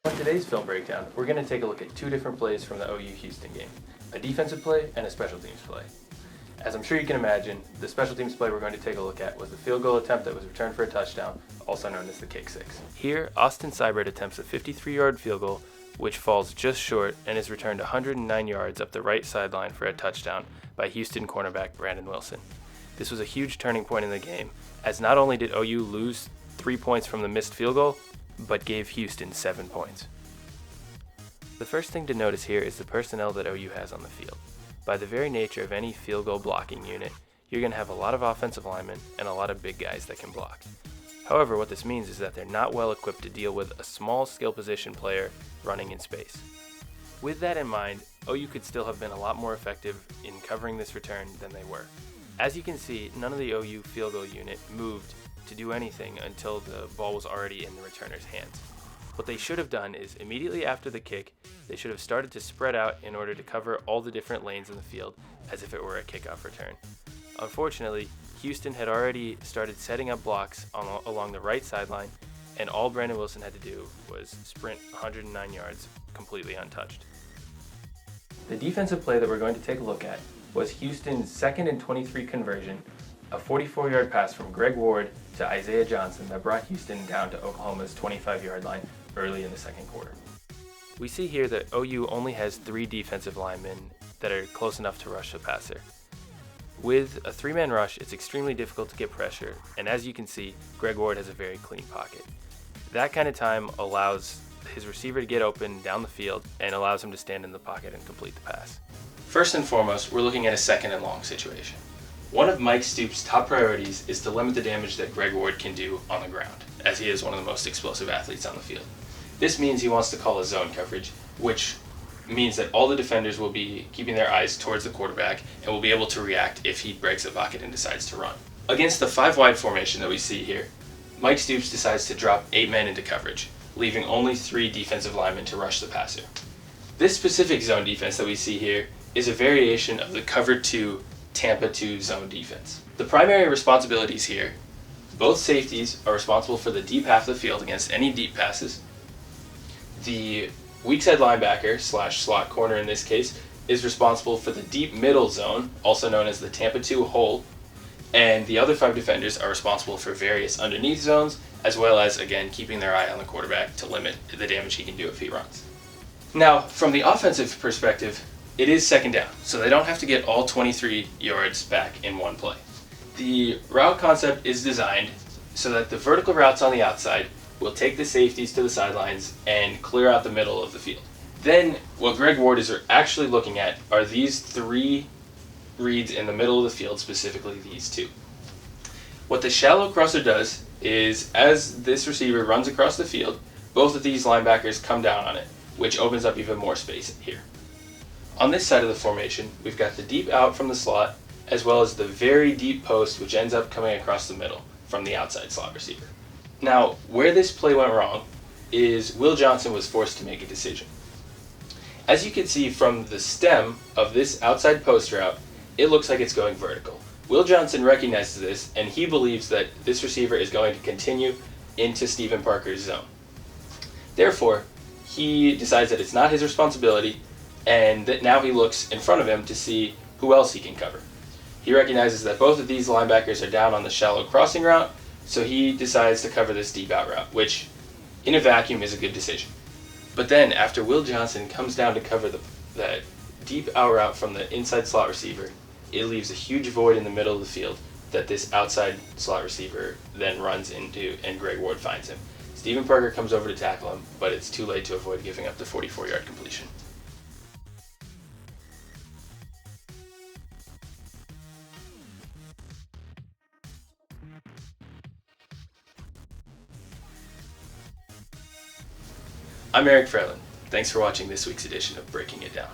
On today's film breakdown, we're going to take a look at two different plays from the OU Houston game, a defensive play and a special teams play. As I'm sure you can imagine, the special teams play we're going to take a look at was the field goal attempt that was returned for a touchdown, also known as the kick six. Here, Austin Seibert attempts a 53-yard field goal, which falls just short and is returned 109 yards up the right sideline for a touchdown by Houston cornerback Brandon Wilson. This was a huge turning point in the game, as not only did OU lose 3 points from the missed field goal, but gave Houston 7 points. The first thing to notice here is the personnel that OU has on the field. By the very nature of any field goal blocking unit, you're going to have a lot of offensive linemen and a lot of big guys that can block. However, what this means is that they're not well equipped to deal with a small skill position player running in space. With that in mind, OU could still have been a lot more effective in covering this return than they were. As you can see, none of the OU field goal unit moved to do anything until the ball was already in the returner's hands. What they should have done is immediately after the kick, they should have started to spread out in order to cover all the different lanes in the field as if it were a kickoff return. Unfortunately, Houston had already started setting up blocks along the right sideline, and all Brandon Wilson had to do was sprint 109 yards completely untouched. The defensive play that we're going to take a look at was Houston's 2nd and 23 conversion, a 44-yard pass from Greg Ward to Isaiah Johnson that brought Houston down to Oklahoma's 25-yard line early in the second quarter. We see here that OU only has 3 defensive linemen that are close enough to rush the passer. With a 3-man rush, it's extremely difficult to get pressure, and as you can see, Greg Ward has a very clean pocket. That kind of time allows his receiver to get open down the field and allows him to stand in the pocket and complete the pass. First and foremost, we're looking at a 2nd and long situation. One of Mike Stoops' top priorities is to limit the damage that Greg Ward can do on the ground, as he is one of the most explosive athletes on the field. This means he wants to call a zone coverage, which means that all the defenders will be keeping their eyes towards the quarterback and will be able to react if he breaks the pocket and decides to run. Against the 5-wide formation that we see here, Mike Stoops decides to drop 8 men into coverage, leaving only 3 defensive linemen to rush the passer. This specific zone defense that we see here is a variation of the cover 2 Tampa 2 zone defense. The primary responsibilities here, both safeties are responsible for the deep half of the field against any deep passes. The weak side linebacker / slot corner in this case is responsible for the deep middle zone, also known as the Tampa 2 hole, and the other 5 defenders are responsible for various underneath zones, as well as, again, keeping their eye on the quarterback to limit the damage he can do if he runs. Now, from the offensive perspective, it is 2nd down, so they don't have to get all 23 yards back in one play. The route concept is designed so that the vertical routes on the outside will take the safeties to the sidelines and clear out the middle of the field. Then, what Greg Ward is actually looking at are these 3 reads in the middle of the field, specifically these 2. What the shallow crosser does is, as this receiver runs across the field, both of these linebackers come down on it, which opens up even more space here. On this side of the formation, we've got the deep out from the slot, as well as the very deep post, which ends up coming across the middle from the outside slot receiver. Now, where this play went wrong is Will Johnson was forced to make a decision. As you can see from the stem of this outside post route, it looks like it's going vertical. Will Johnson recognizes this, and he believes that this receiver is going to continue into Stephen Parker's zone. Therefore, he decides that it's not his responsibility, and that now he looks in front of him to see who else he can cover. He recognizes that both of these linebackers are down on the shallow crossing route, so he decides to cover this deep out route, which in a vacuum is a good decision. But then, after Will Johnson comes down to cover that deep out route from the inside slot receiver, it leaves a huge void in the middle of the field that this outside slot receiver then runs into, and Greg Ward finds him. Stephen Parker comes over to tackle him, but it's too late to avoid giving up the 44-yard completion. I'm Erik Fretland. Thanks for watching this week's edition of Breaking It Down.